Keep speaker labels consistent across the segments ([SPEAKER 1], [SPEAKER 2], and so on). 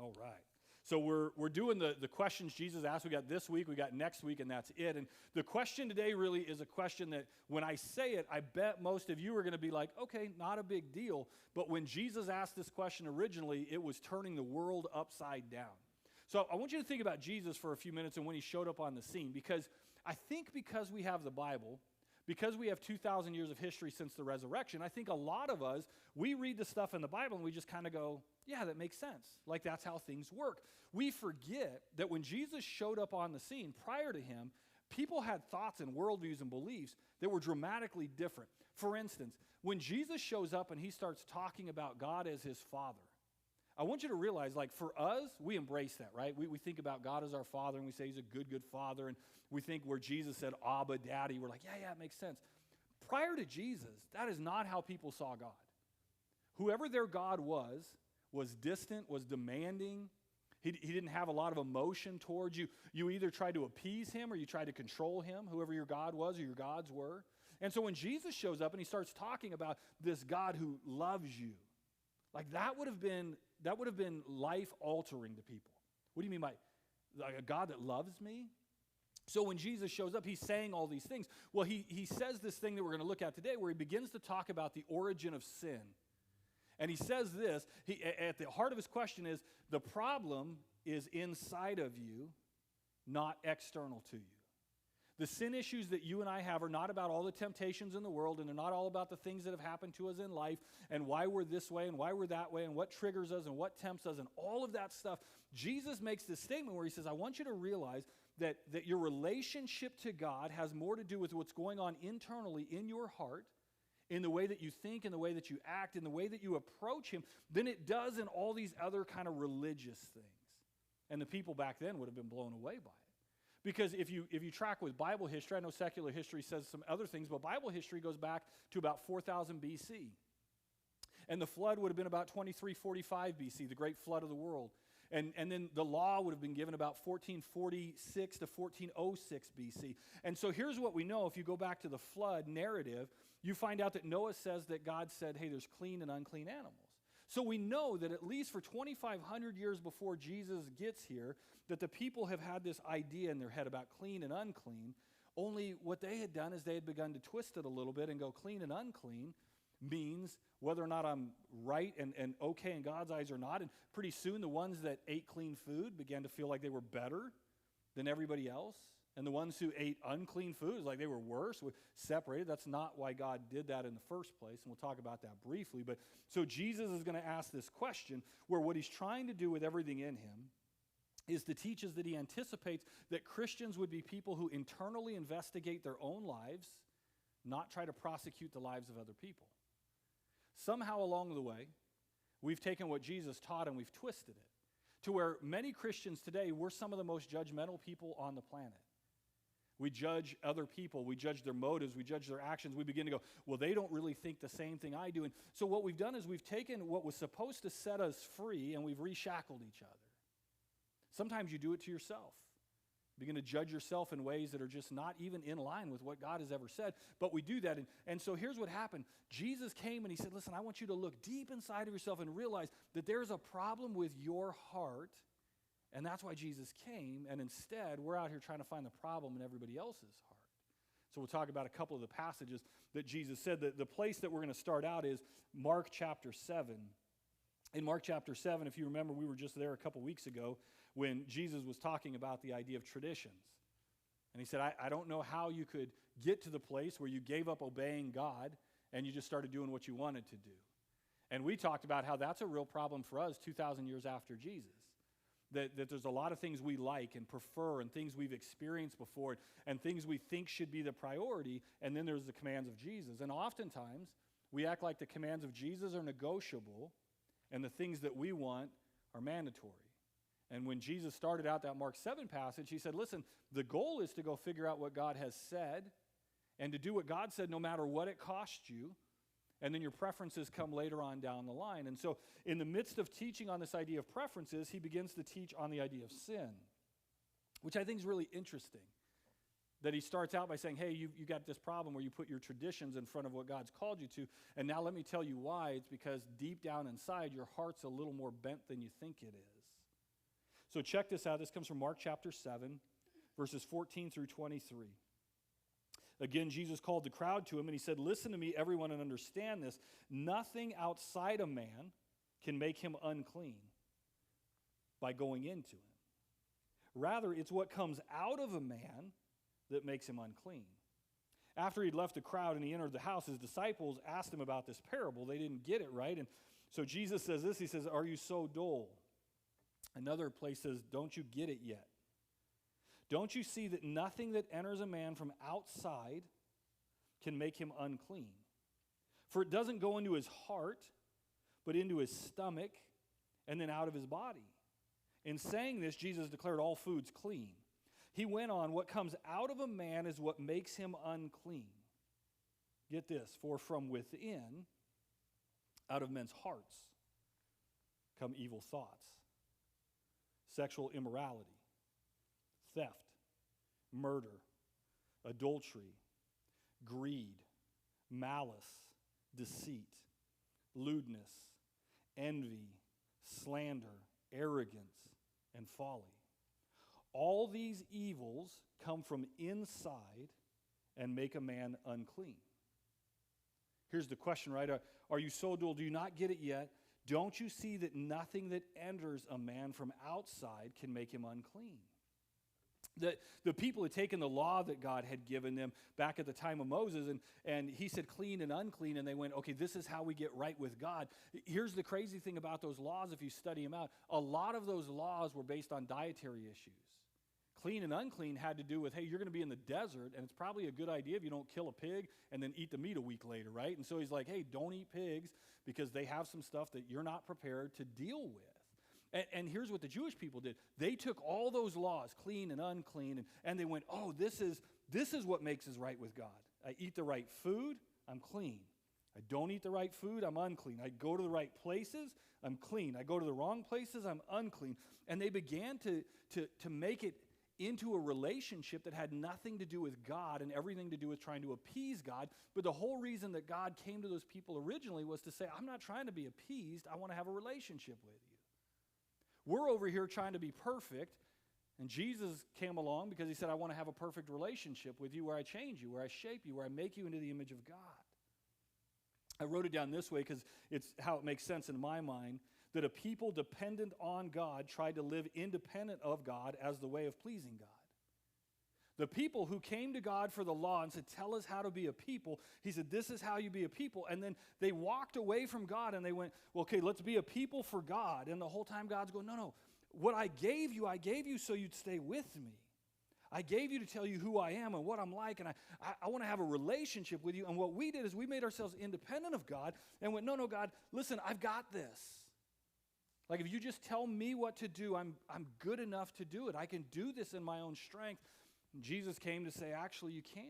[SPEAKER 1] All right. So we're doing the questions Jesus asked. We got this week, we got next week, and that's it. And the question today really is a question that when I say it, I bet most of you are going to be like, okay, not a big deal. But when Jesus asked this question originally, it was turning the world upside down. So I want you to think about Jesus for a few minutes and when he showed up on the scene. Because I think because we have the Bible, because we have 2,000 years of history since the resurrection, I think a lot of us, we read the stuff in the Bible and we just kind of go, yeah, that makes sense. Like that's how things work. We forget that when Jesus showed up on the scene, prior to him, people had thoughts and worldviews and beliefs that were dramatically different. For instance, when Jesus shows up and he starts talking about God as his Father, I want you to realize, like for us, we embrace that, right? We think about God as our Father and we say he's a good, good Father. And we think where Jesus said, Abba, Daddy, we're like, yeah, it makes sense. Prior to Jesus, that is not how people saw God. Whoever their God was distant, was demanding. He didn't have a lot of emotion towards you. You either tried to appease him or you tried to control him, whoever your God was or your gods were. And so when Jesus shows up and he starts talking about this God who loves you, like that would have been life-altering to people. What do you mean by like a God that loves me? So when Jesus shows up, he's saying all these things. Well, he says this thing that we're going to look at today where he begins to talk about the origin of sin. And he says this, at the heart of his question is, the problem is inside of you, not external to you. The sin issues that you and I have are not about all the temptations in the world, and they're not all about the things that have happened to us in life, and why we're this way, and why we're that way, and what triggers us, and what tempts us, and all of that stuff. Jesus makes this statement where he says, I want you to realize that your relationship to God has more to do with what's going on internally in your heart, in the way that you think, in the way that you act, in the way that you approach him, than it does in all these other kind of religious things. And the people back then would have been blown away by it. Because if you track with Bible history, I know secular history says some other things, but Bible history goes back to about 4000 BC. And the flood would have been about 2345 BC, the great flood of the world. And then the law would have been given about 1446 to 1406 BC. And so here's what we know. If you go back to the flood narrative, you find out that Noah says that God said, hey, there's clean and unclean animals. So we know that at least for 2,500 years before Jesus gets here, that the people have had this idea in their head about clean and unclean. Only what they had done is they had begun to twist it a little bit and go clean and unclean means whether or not I'm right and okay in God's eyes or not. And pretty soon the ones that ate clean food began to feel like they were better than everybody else. And the ones who ate unclean food, like they were worse, were separated. That's not why God did that in the first place, and we'll talk about that briefly. But so Jesus is going to ask this question where what he's trying to do with everything in him is to teach us that he anticipates that Christians would be people who internally investigate their own lives, not try to prosecute the lives of other people. Somehow along the way, we've taken what Jesus taught and we've twisted it to where many Christians today, we're some of the most judgmental people on the planet. We judge other people. We judge their motives. We judge their actions. We begin to go, well, they don't really think the same thing I do. And so what we've done is we've taken what was supposed to set us free and we've reshackled each other. Sometimes you do it to yourself. Begin to judge yourself in ways that are just not even in line with what God has ever said. But we do that. And so here's what happened. Jesus came and he said, listen, I want you to look deep inside of yourself and realize that there's a problem with your heart. And that's why Jesus came. And instead, we're out here trying to find the problem in everybody else's heart. So we'll talk about a couple of the passages that Jesus said. The place that we're going to start out is Mark chapter 7. In Mark chapter 7, if you remember, we were just there a couple weeks ago when Jesus was talking about the idea of traditions. And he said, I don't know how you could get to the place where you gave up obeying God and you just started doing what you wanted to do. And we talked about how that's a real problem for us 2,000 years after Jesus. That there's a lot of things we like and prefer and things we've experienced before and things we think should be the priority, and then there's the commands of Jesus. And oftentimes, we act like the commands of Jesus are negotiable and the things that we want are mandatory. And when Jesus started out that Mark 7 passage, he said, listen, the goal is to go figure out what God has said and to do what God said no matter what it costs you. And then your preferences come later on down the line. And so in the midst of teaching on this idea of preferences, he begins to teach on the idea of sin, which I think is really interesting. That he starts out by saying, hey, you got this problem where you put your traditions in front of what God's called you to. And now let me tell you why. It's because deep down inside, your heart's a little more bent than you think it is. So check this out. This comes from Mark chapter 7, verses 14 through 23. Again, Jesus called the crowd to him, and he said, "Listen to me, everyone, and understand this. Nothing outside a man can make him unclean by going into him. Rather, it's what comes out of a man that makes him unclean." After he'd left the crowd and he entered the house, his disciples asked him about this parable. They didn't get it right. And so Jesus says this. He says, "Are you so dull?" Another place says, "Don't you get it yet? Don't you see that nothing that enters a man from outside can make him unclean? For it doesn't go into his heart, but into his stomach, and then out of his body." In saying this, Jesus declared all foods clean. He went on, "What comes out of a man is what makes him unclean. Get this, for from within, out of men's hearts, come evil thoughts, sexual immorality, theft, murder, adultery, greed, malice, deceit, lewdness, envy, slander, arrogance, and folly. All these evils come from inside and make a man unclean." Here's the question, right? Are you so dull? Do you not get it yet? Don't you see that nothing that enters a man from outside can make him unclean? The people had taken the law that God had given them back at the time of Moses, and he said clean and unclean, and they went, okay, this is how we get right with God. Here's the crazy thing about those laws, if you study them out. A lot of those laws were based on dietary issues. Clean and unclean had to do with, hey, you're going to be in the desert, and it's probably a good idea if you don't kill a pig and then eat the meat a week later, right? And so he's like, hey, don't eat pigs because they have some stuff that you're not prepared to deal with. And here's what the Jewish people did. They took all those laws, clean and unclean, and they went, oh, this is what makes us right with God. I eat the right food, I'm clean. I don't eat the right food, I'm unclean. I go to the right places, I'm clean. I go to the wrong places, I'm unclean. And they began to make it into a relationship that had nothing to do with God and everything to do with trying to appease God. But the whole reason that God came to those people originally was to say, I'm not trying to be appeased, I want to have a relationship with you. We're over here trying to be perfect, and Jesus came along because he said, I want to have a perfect relationship with you where I change you, where I shape you, where I make you into the image of God. I wrote it down this way because it's how it makes sense in my mind, that a people dependent on God tried to live independent of God as the way of pleasing God. The people who came to God for the law and said, tell us how to be a people, he said, this is how you be a people. And then they walked away from God and they went, well, okay, let's be a people for God. And the whole time God's going, no, what I gave you so you'd stay with me. I gave you to tell you who I am and what I'm like, and I want to have a relationship with you. And what we did is we made ourselves independent of God and went, no, God, listen, I've got this. Like if you just tell me what to do, I'm good enough to do it. I can do this in my own strength. Jesus came to say, actually, you can't.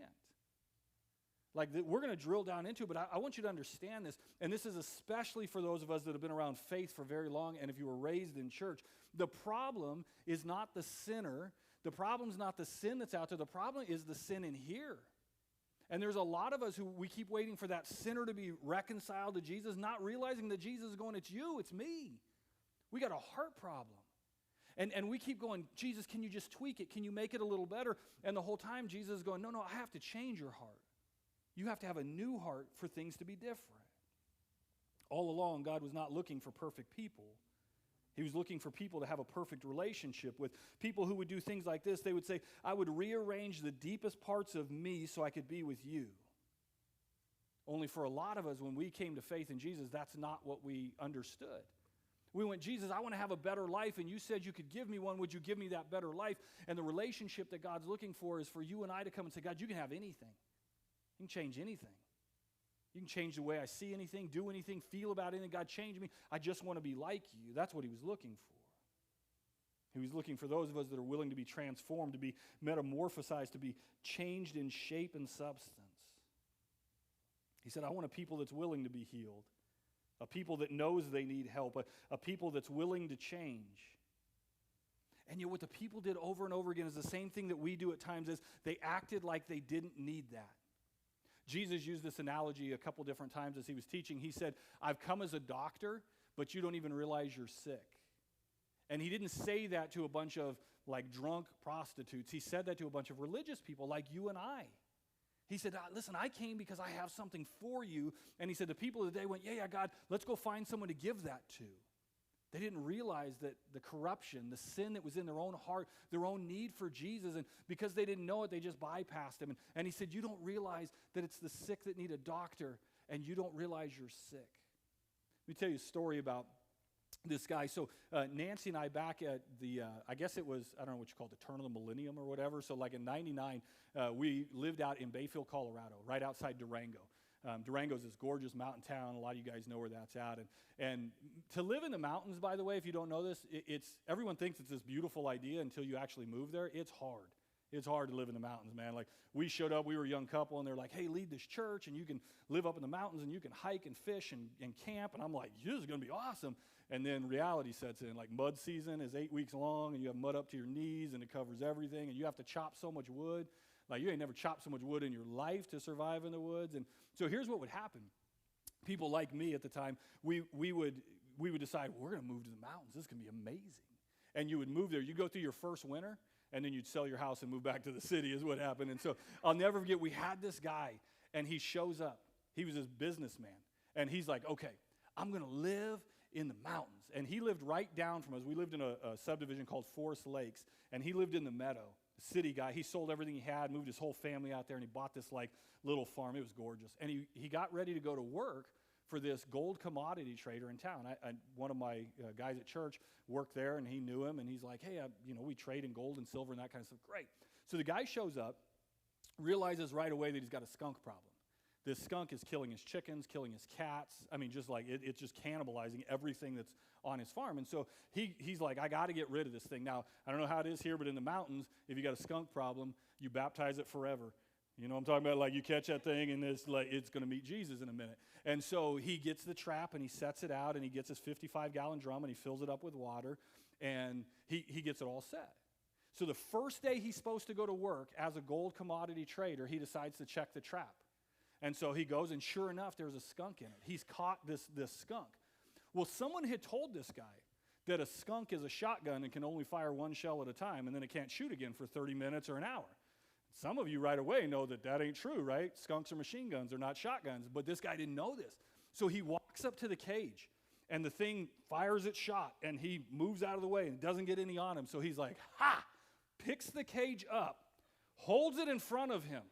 [SPEAKER 1] Like, we're going to drill down into it, but I want you to understand this, and this is especially for those of us that have been around faith for very long, and if you were raised in church. The problem is not the sinner. The problem is not the sin that's out there. The problem is the sin in here. And there's a lot of us who we keep waiting for that sinner to be reconciled to Jesus, not realizing that Jesus is going, it's you, it's me. We got a heart problem. And we keep going, Jesus, can you just tweak it? Can you make it a little better? And the whole time Jesus is going, no, I have to change your heart. You have to have a new heart for things to be different. All along, God was not looking for perfect people. He was looking for people to have a perfect relationship with. People who would do things like this. They would say, I would rearrange the deepest parts of me so I could be with you. Only for a lot of us, when we came to faith in Jesus, that's not what we understood. We went, Jesus, I want to have a better life, and you said you could give me one. Would you give me that better life? And the relationship that God's looking for is for you and I to come and say, God, you can have anything. You can change anything. You can change the way I see anything, do anything, feel about anything. God, change me. I just want to be like you. That's what he was looking for. He was looking for those of us that are willing to be transformed, to be metamorphosized, to be changed in shape and substance. He said, I want a people that's willing to be healed. A people that knows they need help, a people that's willing to change. And yet what the people did over and over again is the same thing that we do at times, is they acted like they didn't need that. Jesus used this analogy a couple different times as he was teaching. He said, I've come as a doctor, but you don't even realize you're sick. And he didn't say that to a bunch of like drunk prostitutes. He said that to a bunch of religious people like you and I. He said, listen, I came because I have something for you. And he said, the people of the day went, yeah, God, let's go find someone to give that to. They didn't realize that the corruption, the sin that was in their own heart, their own need for Jesus, and because they didn't know it, they just bypassed him. And he said, you don't realize that it's the sick that need a doctor, and you don't realize you're sick. Let me tell you a story about this guy. So Nancy and I, back at the, I guess it was, I don't know what you call it, the turn of the millennium or whatever. So like in 99, we lived out in Bayfield, Colorado, right outside Durango. Durango is this gorgeous mountain town. A lot of you guys know where that's at. And to live in the mountains, by the way, if you don't know this, everyone thinks it's this beautiful idea until you actually move there. It's hard. It's hard to live in the mountains, man. Like, we showed up, we were a young couple, and they're like, hey, lead this church, and you can live up in the mountains, and you can hike and fish and camp. And I'm like, this is going to be awesome. And then reality sets in. Like, mud season is 8 weeks long, and you have mud up to your knees, and it covers everything, and you have to chop so much wood. Like, you ain't never chopped so much wood in your life to survive in the woods. And so here's what would happen. People like me at the time, we would decide, we're going to move to the mountains. This is going to be amazing. And you would move there. You go through your first winter, and then you'd sell your house and move back to the city is what happened. And so I'll never forget, we had this guy, and he shows up. He was this businessman. And he's like, okay, I'm going to live in the mountains. And he lived right down from us. We lived in a subdivision called Forest Lakes, and he lived in the meadow. City guy. He sold everything he had, moved his whole family out there, and he bought this like little farm. It was gorgeous. And he got ready to go to work for this gold commodity trader in town. One of my guys at church worked there, and he knew him, and he's like, hey, we trade in gold and silver and that kind of stuff. Great. So the guy shows up, realizes right away that he's got a skunk problem. This skunk is killing his chickens, killing his cats. I mean, just like it's just cannibalizing everything that's on his farm. And so he's like, I got to get rid of this thing. Now, I don't know how it is here, but in the mountains, if you got a skunk problem, you baptize it forever. You know what I'm talking about? Like, you catch that thing, and it's going to meet Jesus in a minute. And so he gets the trap, and he sets it out, and he gets his 55-gallon drum, and he fills it up with water, and he gets it all set. So the first day he's supposed to go to work as a gold commodity trader, he decides to check the trap. And so he goes, and sure enough, there's a skunk in it. He's caught this skunk. Well, someone had told this guy that a skunk is a shotgun and can only fire one shell at a time, and then it can't shoot again for 30 minutes or an hour. Some of you right away know that ain't true, right? Skunks are machine guns. They're not shotguns. But this guy didn't know this. So he walks up to the cage, and the thing fires its shot, and he moves out of the way and doesn't get any on him. So he's like, ha! Picks the cage up, holds it in front of him,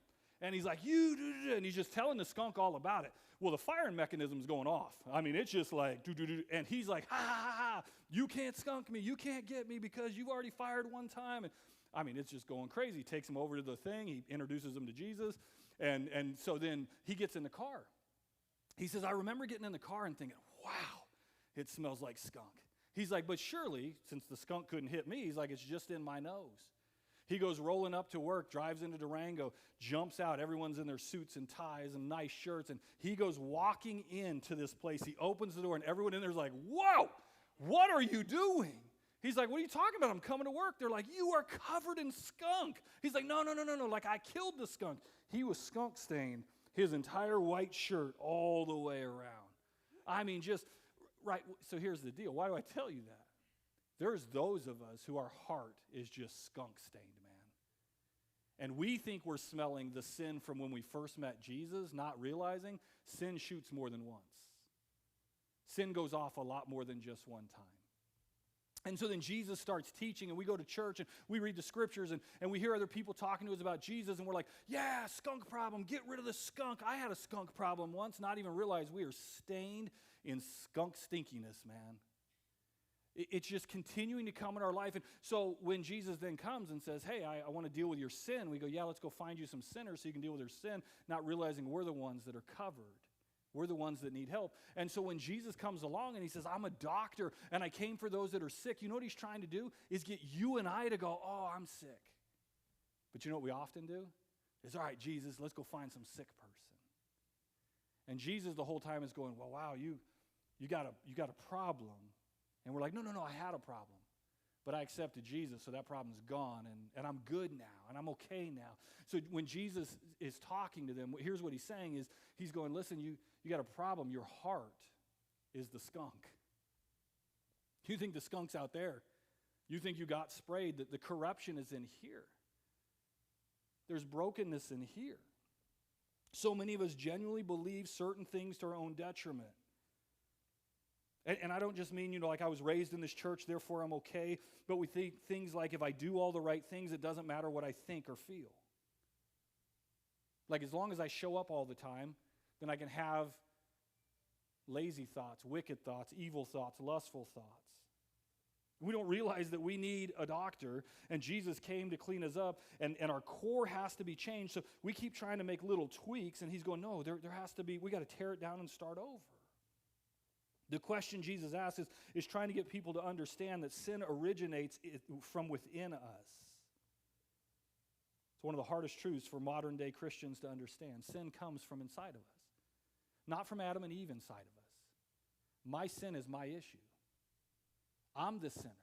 [SPEAKER 1] and he's like, and he's just telling the skunk all about it. Well, the firing mechanism's going off. I mean, it's just like, and he's like, ha, ha, ha, ha, you can't skunk me. You can't get me because you've already fired one time. And I mean, it's just going crazy. He takes him over to the thing. He introduces him to Jesus. And so then he gets in the car. He says, I remember getting in the car and thinking, wow, it smells like skunk. He's like, but surely, since the skunk couldn't hit me, he's like, it's just in my nose. He goes rolling up to work, drives into Durango, jumps out. Everyone's in their suits and ties and nice shirts. And he goes walking into this place. He opens the door, and everyone in there is like, whoa, what are you doing? He's like, what are you talking about? I'm coming to work. They're like, you are covered in skunk. He's like, no. Like, I killed the skunk. He was skunk stained, his entire white shirt all the way around. I mean, just, right. So here's the deal. Why do I tell you that? There's those of us who our heart is just skunk stained, man. And we think we're smelling the sin from when we first met Jesus, not realizing sin shoots more than once. Sin goes off a lot more than just one time. And so then Jesus starts teaching, and we go to church, and we read the scriptures, and we hear other people talking to us about Jesus, and we're like, yeah, skunk problem, get rid of the skunk. I had a skunk problem once, not even realize we are stained in skunk stinkiness, man. It's just continuing to come in our life. And so when Jesus then comes and says, hey, I want to deal with your sin, we go, yeah, let's go find you some sinners so you can deal with their sin, not realizing we're the ones that are covered. We're the ones that need help. And so when Jesus comes along and he says, I'm a doctor and I came for those that are sick, you know what he's trying to do? Is get you and I to go, oh, I'm sick. But you know what we often do? Is, all right, Jesus, let's go find some sick person. And Jesus the whole time is going, well, wow, you got a problem. And we're like, no, I had a problem. But I accepted Jesus, so that problem's gone, and I'm good now, and I'm okay now. So when Jesus is talking to them, here's what he's saying is, he's going, listen, you got a problem. Your heart is the skunk. You think the skunk's out there. You think you got sprayed, that the corruption is in here. There's brokenness in here. So many of us genuinely believe certain things to our own detriment. And I don't just mean, like I was raised in this church, therefore I'm okay, but we think things like if I do all the right things, it doesn't matter what I think or feel. Like as long as I show up all the time, then I can have lazy thoughts, wicked thoughts, evil thoughts, lustful thoughts. We don't realize that we need a doctor, and Jesus came to clean us up, and our core has to be changed. So we keep trying to make little tweaks, and he's going, no, there has to be, we got to tear it down and start over. The question Jesus asks is trying to get people to understand that sin originates from within us. It's one of the hardest truths for modern day Christians to understand. Sin comes from inside of us, not from Adam and Eve inside of us. My sin is my issue. I'm the sinner.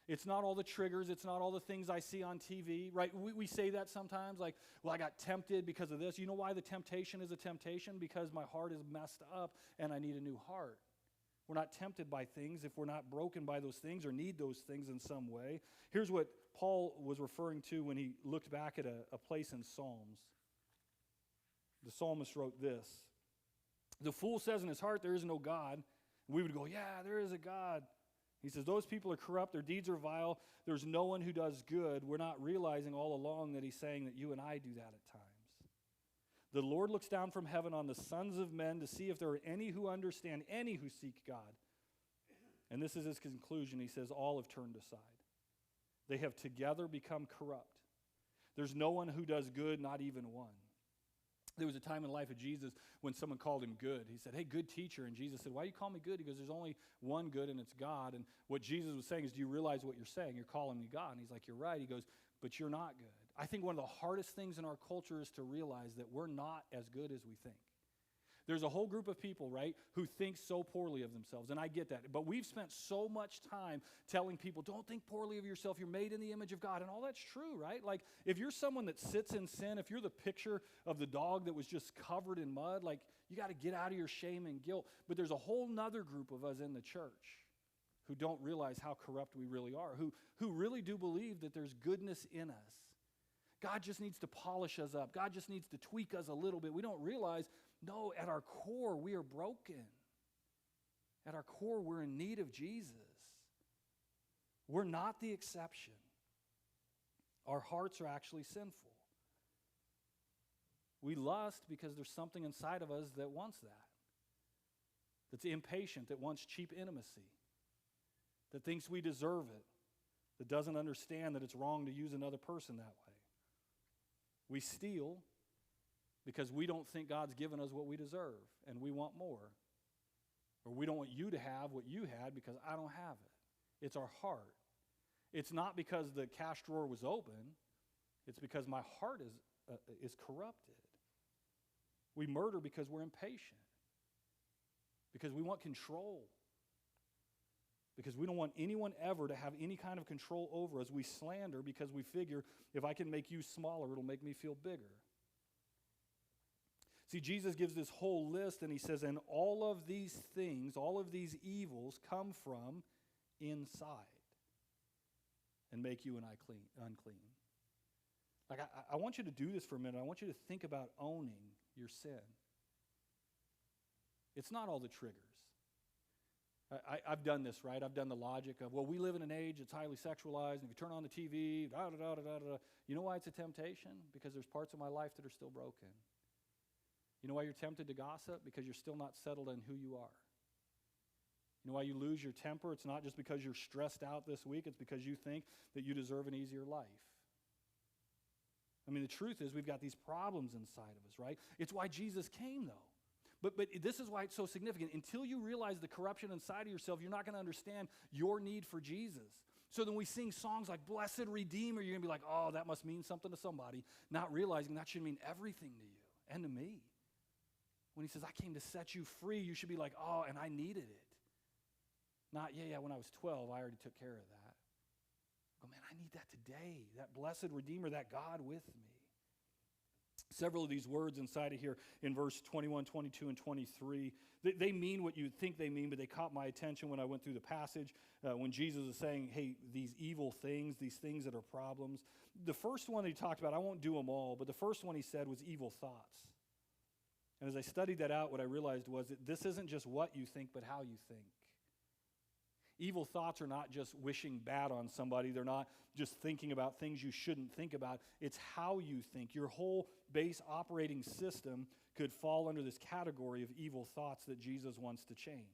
[SPEAKER 1] It's not all the triggers. It's not all the things I see on TV, right? We say that sometimes, like, well, I got tempted because of this. You know why the temptation is a temptation? Because my heart is messed up and I need a new heart. We're not tempted by things if we're not broken by those things or need those things in some way. Here's what Paul was referring to when he looked back at a place in Psalms. The psalmist wrote this: "The fool says in his heart, there is no God." We would go, yeah, there is a God. He says, those people are corrupt, their deeds are vile, there's no one who does good. We're not realizing all along that he's saying that you and I do that at times. The Lord looks down from heaven on the sons of men to see if there are any who understand, any who seek God. And this is his conclusion. He says, all have turned aside. They have together become corrupt. There's no one who does good, not even one. There was a time in the life of Jesus when someone called him good. He said, hey, good teacher. And Jesus said, why do you call me good? He goes, there's only one good, and it's God. And what Jesus was saying is, do you realize what you're saying? You're calling me God. And he's like, you're right. He goes, but you're not good. I think one of the hardest things in our culture is to realize that we're not as good as we think. There's a whole group of people, right, who think so poorly of themselves, and I get that. But we've spent so much time telling people, don't think poorly of yourself. You're made in the image of God, and all that's true, right? Like, if you're someone that sits in sin, if you're the picture of the dog that was just covered in mud, like, you got to get out of your shame and guilt. But there's a whole nother group of us in the church who don't realize how corrupt we really are, who really do believe that there's goodness in us. God just needs to polish us up. God just needs to tweak us a little bit. We don't realize, no, at our core, we are broken. At our core, we're in need of Jesus. We're not the exception. Our hearts are actually sinful. We lust because there's something inside of us that wants that. That's impatient, that wants cheap intimacy, that thinks we deserve it, that doesn't understand that it's wrong to use another person that way. We steal because we don't think God's given us what we deserve, and we want more. Or we don't want you to have what you had because I don't have it. It's our heart. It's not because the cash drawer was open. It's because my heart is corrupted. We murder because we're impatient, because we want control, because we don't want anyone ever to have any kind of control over us. We slander because we figure if I can make you smaller, it'll make me feel bigger. See, Jesus gives this whole list, and he says, and all of these things, all of these evils come from inside and make you and I unclean. Like, I want you to do this for a minute. I want you to think about owning your sin. It's not all the triggers. I've done this, right? I've done the logic of, well, we live in an age that's highly sexualized, and if you turn on the TV, da-da-da-da-da-da. You know why it's a temptation? Because there's parts of my life that are still broken. You know why you're tempted to gossip? Because you're still not settled in who you are. You know why you lose your temper? It's not just because you're stressed out this week. It's because you think that you deserve an easier life. I mean, the truth is we've got these problems inside of us, right? It's why Jesus came, though. But this is why it's so significant. Until you realize the corruption inside of yourself, you're not going to understand your need for Jesus. So then we sing songs like Blessed Redeemer. You're going to be like, oh, that must mean something to somebody, not realizing that should mean everything to you and to me. When he says, I came to set you free, you should be like, oh, and I needed it. Not, yeah, when I was 12, I already took care of that. Go, man, I need that today, that Blessed Redeemer, that God with me. Several of these words inside of here in verse 21, 22, and 23, they mean what you think they mean, but they caught my attention when I went through the passage, when Jesus is saying, hey, these evil things, these things that are problems. The first one he talked about, I won't do them all, but the first one he said was evil thoughts. And as I studied that out, what I realized was that this isn't just what you think, but how you think. Evil thoughts are not just wishing bad on somebody. They're not just thinking about things you shouldn't think about. It's how you think. Your whole base operating system could fall under this category of evil thoughts that Jesus wants to change.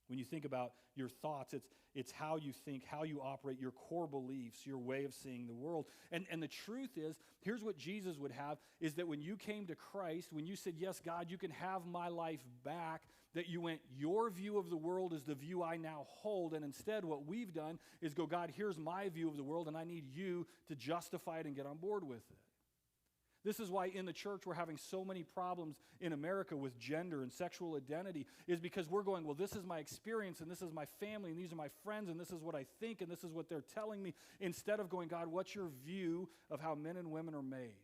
[SPEAKER 1] When you think about your thoughts, it's how you think, how you operate, your core beliefs, your way of seeing the world. And the truth is, here's what Jesus would have, is that when you came to Christ, when you said, yes, God, you can have my life back, that you went, your view of the world is the view I now hold, and instead what we've done is go, God, here's my view of the world, and I need you to justify it and get on board with it. This is why in the church we're having so many problems in America with gender and sexual identity, is because we're going, well, this is my experience, and this is my family, and these are my friends, and this is what I think, and this is what they're telling me, instead of going, God, what's your view of how men and women are made?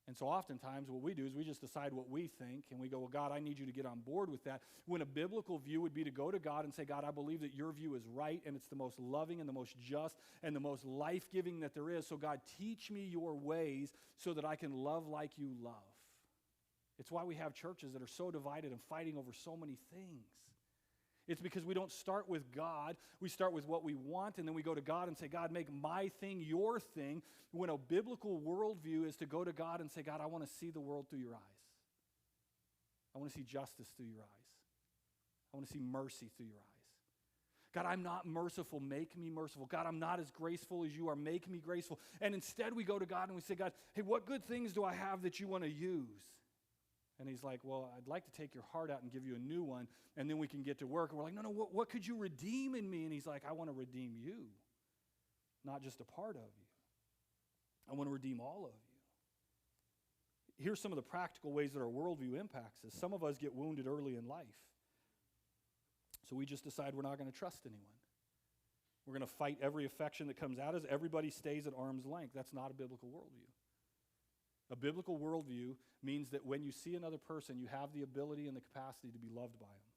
[SPEAKER 1] And so oftentimes what we do is we just decide what we think, and we go, well, God, I need you to get on board with that. When a biblical view would be to go to God and say, God, I believe that your view is right, and it's the most loving and the most just and the most life-giving that there is. So God, teach me your ways so that I can love like you love. It's why we have churches that are so divided and fighting over so many things. It's because we don't start with God. We start with what we want, and then we go to God and say, God, make my thing your thing, when a biblical worldview is to go to God and say, God, I want to see the world through your eyes. I want to see justice through your eyes. I want to see mercy through your eyes. God, I'm not merciful. Make me merciful. God, I'm not as graceful as you are. Make me graceful. And instead we go to God and we say, God, hey, what good things do I have that you want to use? And he's like, well, I'd like to take your heart out and give you a new one, and then we can get to work. And we're like, no, what could you redeem in me? And he's like, I want to redeem you, not just a part of you. I want to redeem all of you. Here's some of the practical ways that our worldview impacts us. Some of us get wounded early in life. So we just decide we're not going to trust anyone. We're going to fight every affection that comes at us. Everybody stays at arm's length. That's not a biblical worldview. A biblical worldview means that when you see another person, you have the ability and the capacity to be loved by them.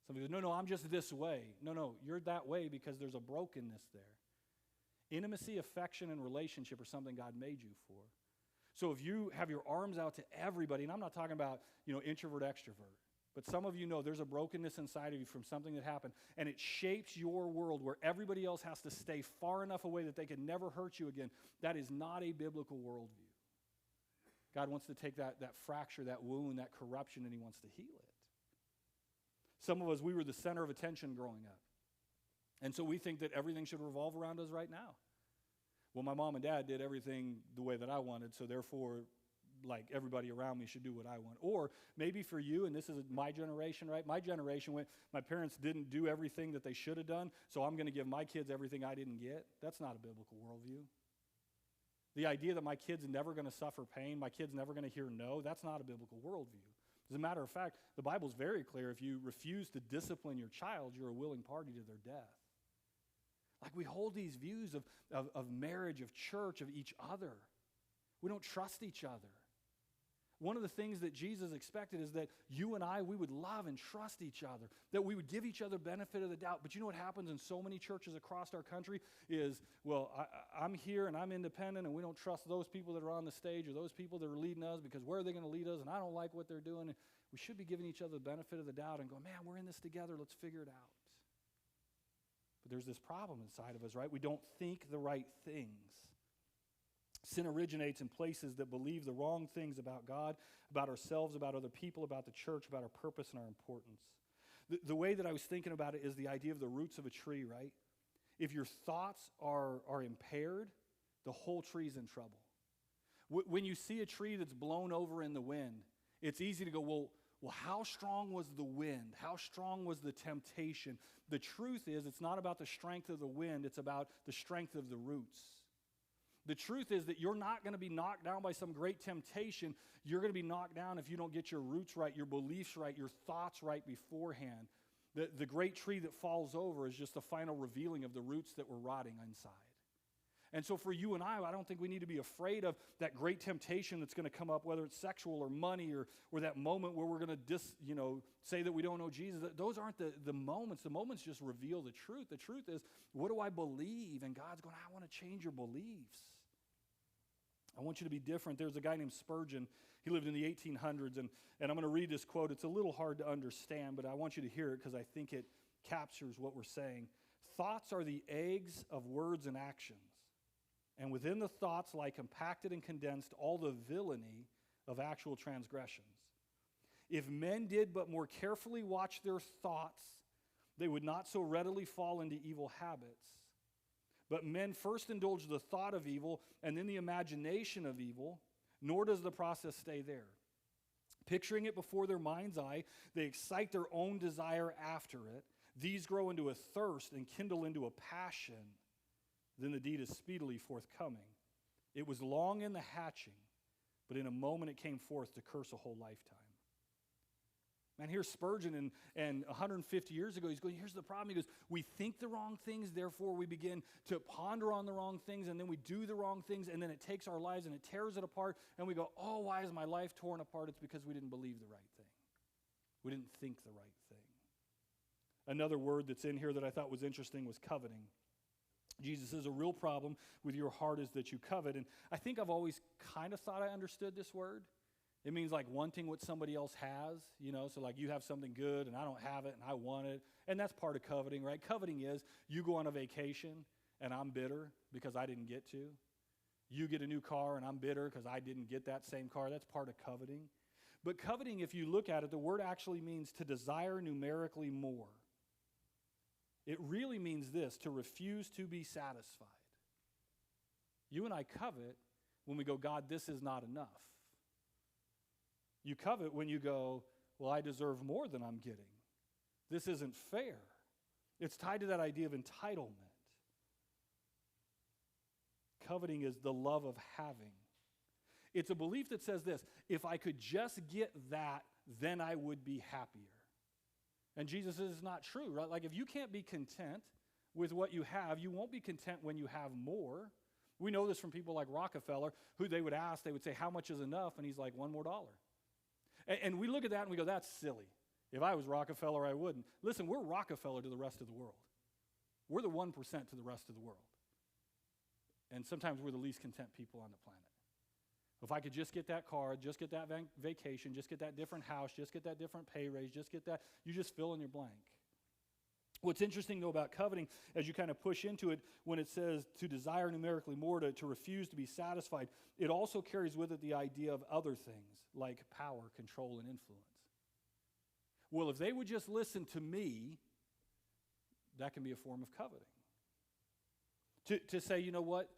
[SPEAKER 1] Somebody goes, no, I'm just this way. No, you're that way because there's a brokenness there. Intimacy, affection, and relationship are something God made you for. So if you have your arms out to everybody, and I'm not talking about, introvert, extrovert, but some of you know there's a brokenness inside of you from something that happened, and it shapes your world where everybody else has to stay far enough away that they can never hurt you again. That is not a biblical worldview. God wants to take that fracture, that wound, that corruption, and he wants to heal it. Some of us, we were the center of attention growing up. And so we think that everything should revolve around us right now. Well, my mom and dad did everything the way that I wanted, so therefore, like, everybody around me should do what I want. Or maybe for you, and this is my generation, right? My generation went, my parents didn't do everything that they should have done, so I'm going to give my kids everything I didn't get. That's not a biblical worldview. The idea that my kid's never going to suffer pain, my kid's never going to hear no, that's not a biblical worldview. As a matter of fact, the Bible's very clear. If you refuse to discipline your child, you're a willing party to their death. Like, we hold these views of marriage, of church, of each other. We don't trust each other. One of the things that Jesus expected is that you and I, we would love and trust each other, that we would give each other benefit of the doubt. But you know what happens in so many churches across our country is, well, I'm here and I'm independent, and we don't trust those people that are on the stage or those people that are leading us, because where are they going to lead us, and I don't like what they're doing. And we should be giving each other the benefit of the doubt and going, man, we're in this together, let's figure it out. But there's this problem inside of us, right? We don't think the right things. Sin originates in places that believe the wrong things about God, about ourselves, about other people, about the church, about our purpose and our importance. The way that I was thinking about it is the idea of the roots of a tree, right? If your thoughts are impaired, the whole tree's in trouble. When you see a tree that's blown over in the wind, it's easy to go, well, how strong was the wind? How strong was the temptation? The truth is, it's not about the strength of the wind, it's about the strength of the roots. The truth is that you're not going to be knocked down by some great temptation. You're going to be knocked down if you don't get your roots right, your beliefs right, your thoughts right beforehand. The great tree that falls over is just the final revealing of the roots that were rotting inside. And so for you and I don't think we need to be afraid of that great temptation that's going to come up, whether it's sexual or money or that moment where we're going to say that we don't know Jesus. Those aren't the moments. The moments just reveal the truth. The truth is, what do I believe? And God's going, I want to change your beliefs. I want you to be different. There's a guy named Spurgeon. He lived in the 1800s, and I'm going to read this quote. It's a little hard to understand, but I want you to hear it because I think it captures what we're saying. Thoughts are the eggs of words and actions. And within the thoughts lie compacted and condensed all the villainy of actual transgressions. If men did but more carefully watch their thoughts, they would not so readily fall into evil habits. But men first indulge the thought of evil and then the imagination of evil, nor does the process stay there. Picturing it before their mind's eye, they excite their own desire after it. These grow into a thirst and kindle into a passion. Then the deed is speedily forthcoming. It was long in the hatching, but in a moment it came forth to curse a whole lifetime. Man, here's Spurgeon, and 150 years ago, he's going, here's the problem. He goes, we think the wrong things, therefore we begin to ponder on the wrong things, and then we do the wrong things, and then it takes our lives and it tears it apart, and we go, oh, why is my life torn apart? It's because we didn't believe the right thing. We didn't think the right thing. Another word that's in here that I thought was interesting was coveting. Jesus says a real problem with your heart is that you covet. And I think I've always kind of thought I understood this word. It means like wanting what somebody else has, so like you have something good and I don't have it and I want it. And that's part of coveting, right? Coveting is you go on a vacation and I'm bitter because I didn't get to. You get a new car and I'm bitter because I didn't get that same car. That's part of coveting. But coveting, if you look at it, the word actually means to desire numerically more. It really means this, to refuse to be satisfied. You and I covet when we go, God, this is not enough. You covet when you go, well, I deserve more than I'm getting. This isn't fair. It's tied to that idea of entitlement. Coveting is the love of having. It's a belief that says this, if I could just get that, then I would be happier. And Jesus says it's not true, right? Like if you can't be content with what you have, you won't be content when you have more. We know this from people like Rockefeller, who they would ask, they would say, how much is enough? And he's like, $1 more. And we look at that and we go, that's silly. If I was Rockefeller, I wouldn't. Listen, we're Rockefeller to the rest of the world. We're the 1% to the rest of the world. And sometimes we're the least content people on the planet. If I could just get that car, just get that vacation, just get that different house, just get that different pay raise, just get that, you just fill in your blank. What's interesting, though, about coveting, as you kind of push into it, when it says to desire numerically more, to refuse to be satisfied, it also carries with it the idea of other things, like power, control, and influence. Well, if they would just listen to me, that can be a form of coveting. To say, you know what,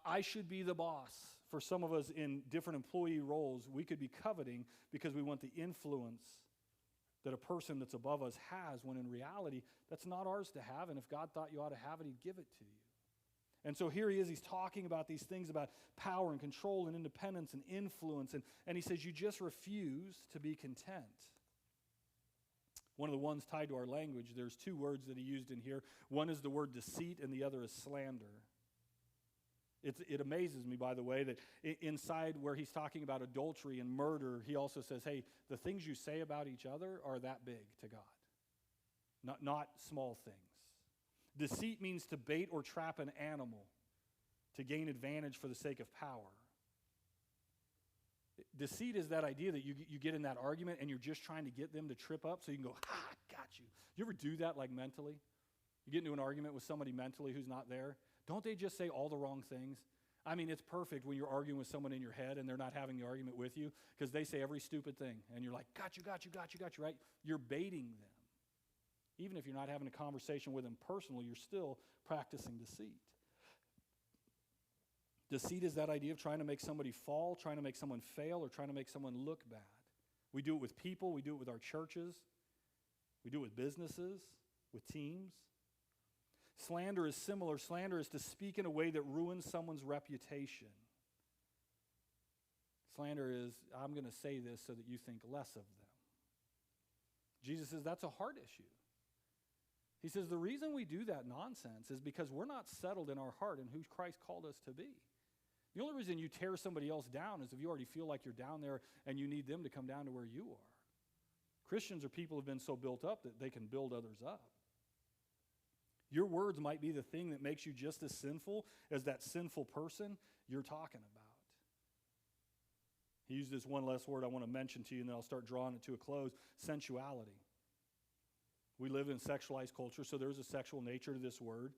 [SPEAKER 1] I should be the boss. For some of us in different employee roles, we could be coveting because we want the influence that a person that's above us has, when in reality, that's not ours to have, and if God thought you ought to have it, he'd give it to you. And so here he is, he's talking about these things about power and control and independence and influence, and he says, you just refuse to be content. One of the ones tied to our language, there's two words that he used in here. One is the word deceit, and the other is slander. It amazes me, by the way, that inside where he's talking about adultery and murder, he also says, hey, the things you say about each other are that big to God, not small things. Deceit means to bait or trap an animal to gain advantage for the sake of power. Deceit is that idea that you get in that argument and you're just trying to get them to trip up so you can go, got you. You ever do that, like mentally? You get into an argument with somebody mentally who's not there. Don't they just say all the wrong things? I mean, it's perfect when you're arguing with someone in your head and they're not having the argument with you because they say every stupid thing. And you're like, got you, right? You're baiting them. Even if you're not having a conversation with them personally, you're still practicing deceit. Deceit is that idea of trying to make somebody fall, trying to make someone fail, or trying to make someone look bad. We do it with people. We do it with our churches. We do it with businesses, with teams. Slander is similar. Slander is to speak in a way that ruins someone's reputation. Slander is, I'm going to say this so that you think less of them. Jesus says that's a heart issue. He says the reason we do that nonsense is because we're not settled in our heart in who Christ called us to be. The only reason you tear somebody else down is if you already feel like you're down there and you need them to come down to where you are. Christians are people who have been so built up that they can build others up. Your words might be the thing that makes you just as sinful as that sinful person you're talking about. He used this one last word I want to mention to you, and then I'll start drawing it to a close: sensuality. We live in a sexualized culture, so there's a sexual nature to this word,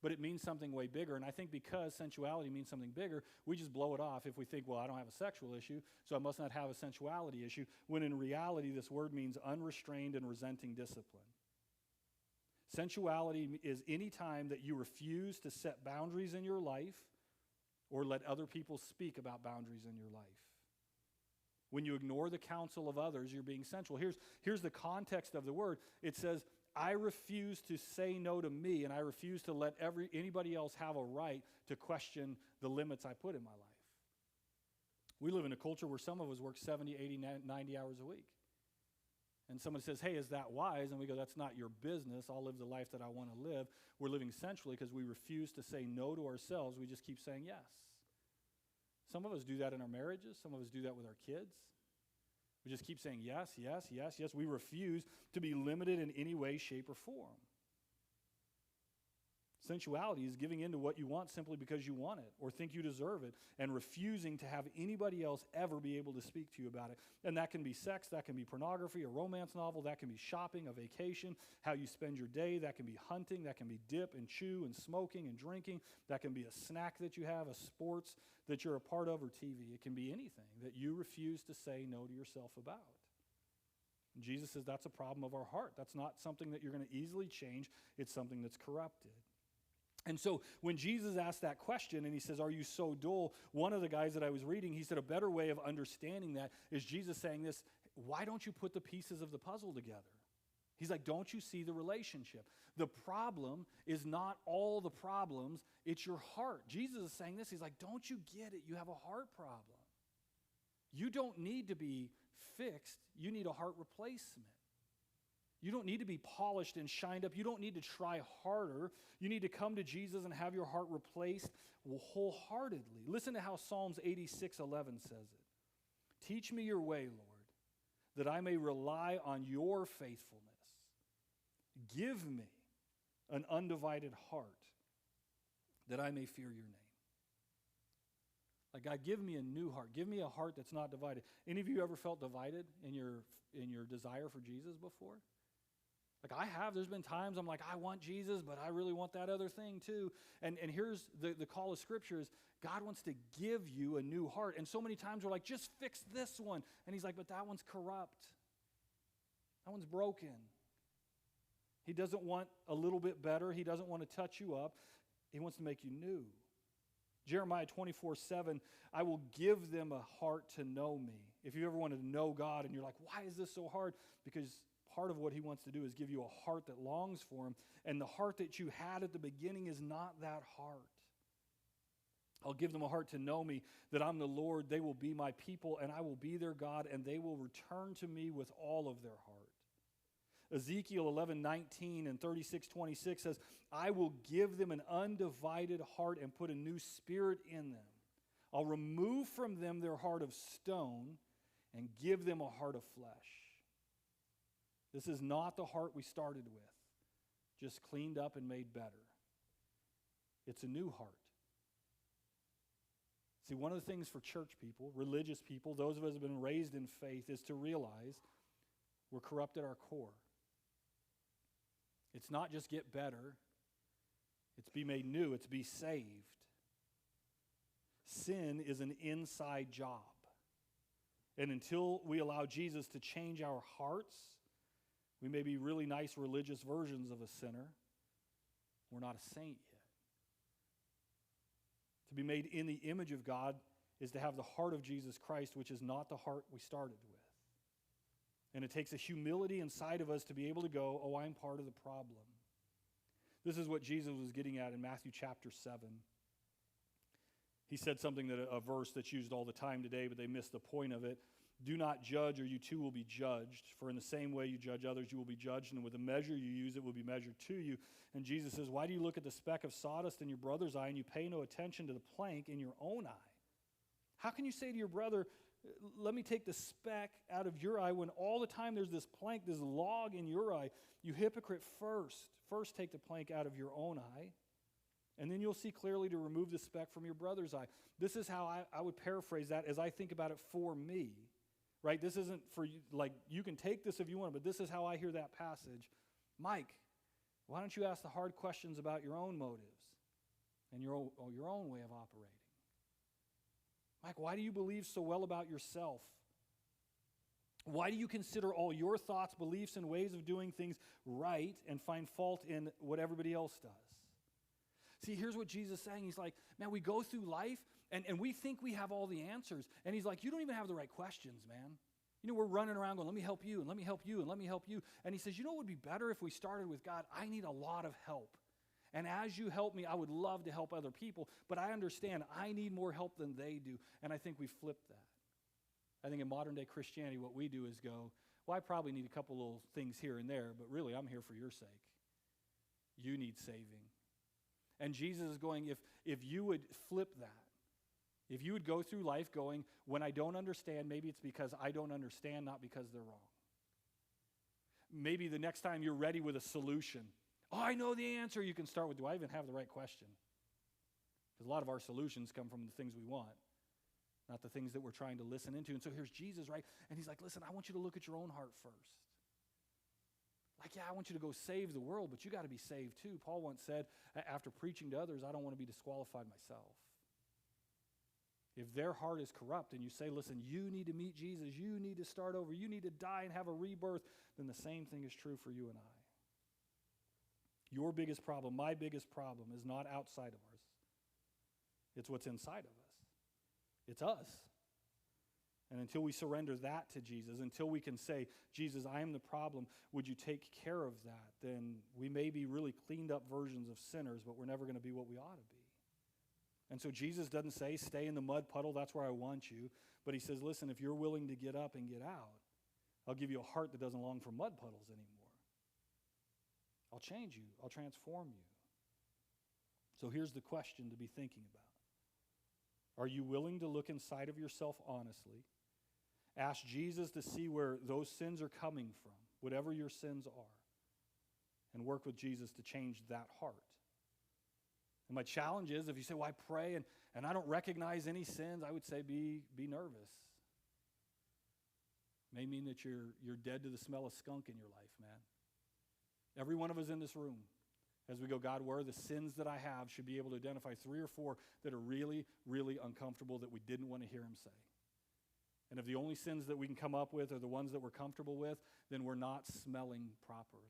[SPEAKER 1] but it means something way bigger. And I think because sensuality means something bigger, we just blow it off if we think, well, I don't have a sexual issue, so I must not have a sensuality issue, when in reality this word means unrestrained and resenting discipline. Sensuality is any time that you refuse to set boundaries in your life or let other people speak about boundaries in your life. When you ignore the counsel of others, you're being sensual. Here's the context of the word. It says, I refuse to say no to me, and I refuse to let anybody else have a right to question the limits I put in my life. We live in a culture where some of us work 70, 80, 90 hours a week. And someone says, hey, is that wise? And we go, that's not your business. I'll live the life that I want to live. We're living sensually because we refuse to say no to ourselves. We just keep saying yes. Some of us do that in our marriages. Some of us do that with our kids. We just keep saying yes, yes, yes, yes. We refuse to be limited in any way, shape, or form. Sensuality is giving in to what you want simply because you want it or think you deserve it, and refusing to have anybody else ever be able to speak to you about it. And that can be sex, that can be pornography, a romance novel, that can be shopping, a vacation, how you spend your day, that can be hunting, that can be dip and chew and smoking and drinking, that can be a snack that you have, a sports that you're a part of, or TV. It can be anything that you refuse to say no to yourself about. And Jesus says that's a problem of our heart. That's not something that you're going to easily change. It's something that's corrupted. And so when Jesus asked that question and he says, are you so dull? One of the guys that I was reading, he said a better way of understanding that is Jesus saying this: why don't you put the pieces of the puzzle together? He's like, don't you see the relationship? The problem is not all the problems, it's your heart. Jesus is saying this. He's like, don't you get it? You have a heart problem. You don't need to be fixed. You need a heart replacement. You don't need to be polished and shined up. You don't need to try harder. You need to come to Jesus and have your heart replaced wholeheartedly. Listen to how Psalms 86:11 says it. Teach me your way, Lord, that I may rely on your faithfulness. Give me an undivided heart, that I may fear your name. Like, God, give me a new heart. Give me a heart that's not divided. Any of you ever felt divided in your desire for Jesus before? Like, I have. There's been times I'm like, I want Jesus, but I really want that other thing too. And here's the call of Scripture is God wants to give you a new heart. And so many times we're like, just fix this one. And he's like, but that one's corrupt. That one's broken. He doesn't want a little bit better. He doesn't want to touch you up. He wants to make you new. Jeremiah 24:7, I will give them a heart to know me. If you ever wanted to know God and you're like, why is this so hard? Because part of what he wants to do is give you a heart that longs for him. And the heart that you had at the beginning is not that heart. I'll give them a heart to know me, that I'm the Lord. They will be my people, and I will be their God, and they will return to me with all of their heart. Ezekiel 11:19 and 36:26 says, I will give them an undivided heart and put a new spirit in them. I'll remove from them their heart of stone and give them a heart of flesh. This is not the heart we started with, just cleaned up and made better. It's a new heart. See, one of the things for church people, religious people, those of us who have been raised in faith, is to realize we're corrupt at our core. It's not just get better, it's be made new, it's be saved. Sin is an inside job. And until we allow Jesus to change our hearts, we may be really nice religious versions of a sinner. We're not a saint yet. To be made in the image of God is to have the heart of Jesus Christ, which is not the heart we started with. And it takes a humility inside of us to be able to go, oh, I'm part of the problem. This is what Jesus was getting at in Matthew chapter 7. He said something, that a verse that's used all the time today, but they missed the point of it. Do not judge, or you too will be judged. For in the same way you judge others, you will be judged, and with the measure you use, it will be measured to you. And Jesus says, why do you look at the speck of sawdust in your brother's eye, and you pay no attention to the plank in your own eye? How can you say to your brother, let me take the speck out of your eye, when all the time there's this plank, this log in your eye? You hypocrite, first take the plank out of your own eye, and then you'll see clearly to remove the speck from your brother's eye. This is how I would paraphrase that as I think about it for me. Right? This isn't for you, like, you can take this if you want, but this is how I hear that passage. Mike, why don't you ask the hard questions about your own motives and your own way of operating? Mike, why do you believe so well about yourself? Why do you consider all your thoughts, beliefs, and ways of doing things right and find fault in what everybody else does? See, here's what Jesus is saying. He's like, man, we go through life, and we think we have all the answers. And he's like, you don't even have the right questions, man. You know, we're running around going, let me help you, and let me help you, and let me help you. And he says, you know what would be better if we started with God? I need a lot of help. And as you help me, I would love to help other people, but I understand I need more help than they do. And I think we flipped that. I think in modern day Christianity, what we do is go, well, I probably need a couple little things here and there, but really I'm here for your sake. You need saving. And Jesus is going, if you would flip that, if you would go through life going, when I don't understand, maybe it's because I don't understand, not because they're wrong. Maybe the next time you're ready with a solution, oh, I know the answer, you can start with, do I even have the right question? Because a lot of our solutions come from the things we want, not the things that we're trying to listen into. And so here's Jesus, right? And he's like, listen, I want you to look at your own heart first. Like, yeah, I want you to go save the world, but you got to be saved too. Paul once said, after preaching to others, I don't want to be disqualified myself. If their heart is corrupt and you say, listen, you need to meet Jesus, you need to start over, you need to die and have a rebirth, then the same thing is true for you and I. Your biggest problem, my biggest problem, is not outside of us. It's what's inside of us. It's us. And until we surrender that to Jesus, until we can say, Jesus, I am the problem, would you take care of that? Then we may be really cleaned up versions of sinners, but we're never going to be what we ought to be. And so Jesus doesn't say, stay in the mud puddle, that's where I want you. But he says, listen, if you're willing to get up and get out, I'll give you a heart that doesn't long for mud puddles anymore. I'll change you. I'll transform you. So here's the question to be thinking about. Are you willing to look inside of yourself honestly? Ask Jesus to see where those sins are coming from, whatever your sins are, and work with Jesus to change that heart. And my challenge is, if you say, well, I pray and I don't recognize any sins, I would say be nervous. It may mean that you're dead to the smell of skunk in your life, man. Every one of us in this room, as we go, God, where are the sins that I have, should be able to identify 3 or 4 that are really, really uncomfortable that we didn't want to hear him say. And if the only sins that we can come up with are the ones that we're comfortable with, then we're not smelling properly.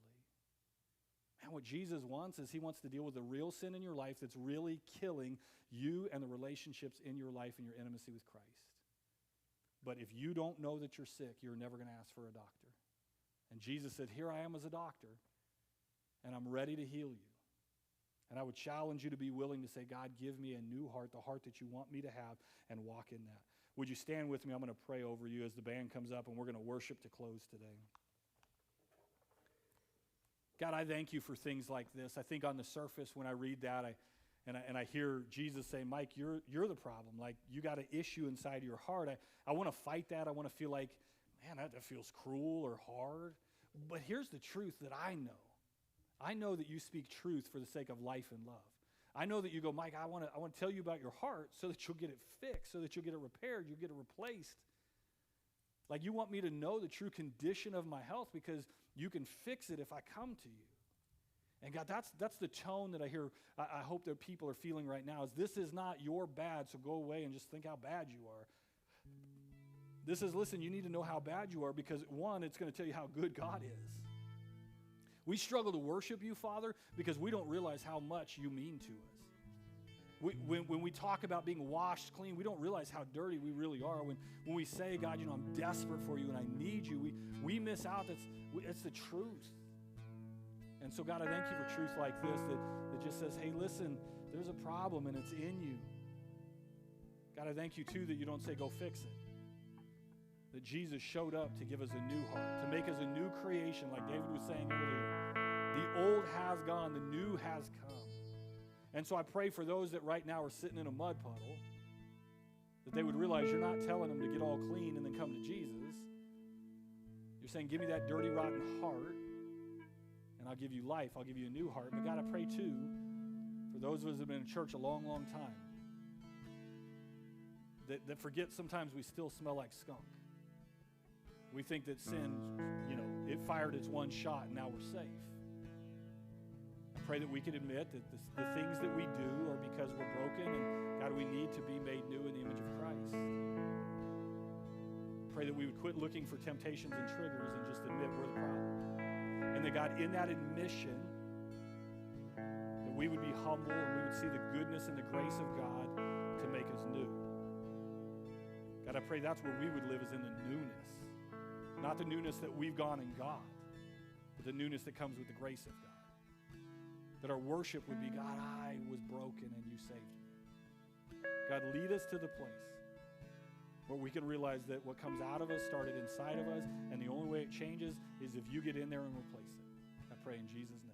[SPEAKER 1] And what Jesus wants is he wants to deal with the real sin in your life that's really killing you and the relationships in your life and your intimacy with Christ. But if you don't know that you're sick, you're never going to ask for a doctor. And Jesus said, here I am as a doctor, and I'm ready to heal you. And I would challenge you to be willing to say, God, give me a new heart, the heart that you want me to have, and walk in that. Would you stand with me? I'm going to pray over you as the band comes up, and we're going to worship to close today. God, I thank you for things like this. I think on the surface when I read that, I hear Jesus say, Mike, you're the problem. Like, you got an issue inside your heart. I want to fight that. I want to feel like, man, that feels cruel or hard. But here's the truth that I know. I know that you speak truth for the sake of life and love. I know that you go, Mike, I want to tell you about your heart so that you'll get it fixed, so that you'll get it repaired, you'll get it replaced. Like, you want me to know the true condition of my health because you can fix it if I come to you. And God, that's the tone that I hear, I hope that people are feeling right now, is this is not your bad, so go away and just think how bad you are. This is, listen, you need to know how bad you are because, one, it's going to tell you how good God is. We struggle to worship you, Father, because we don't realize how much you mean to us. When we talk about being washed clean, we don't realize how dirty we really are. When we say, God, I'm desperate for you and I need you, we miss out. It's the truth. And so, God, I thank you for truth like this that just says, hey, listen, there's a problem and it's in you. God, I thank you, too, that you don't say, go fix it. that Jesus showed up to give us a new heart, to make us a new creation, like David was saying earlier. The old has gone, the new has come. And so I pray for those that right now are sitting in a mud puddle, that they would realize you're not telling them to get all clean and then come to Jesus. You're saying, give me that dirty, rotten heart, and I'll give you life. I'll give you a new heart. But God, I pray too, for those of us that have been in church a long, long time, that forget sometimes we still smell like skunk. We think that sin, it fired its one shot and now we're safe. I pray that we can admit that the things that we do are because we're broken, and God, we need to be made new in the image of Christ. Pray that we would quit looking for temptations and triggers and just admit we're the problem. And that God, in that admission, that we would be humble and we would see the goodness and the grace of God to make us new. God, I pray that's where we would live, is in the newness. Not the newness that we've gone and got, but the newness that comes with the grace of God. That our worship would be, God, I was broken and you saved me. God, lead us to the place where we can realize that what comes out of us started inside of us, and the only way it changes is if you get in there and replace it. I pray in Jesus' name.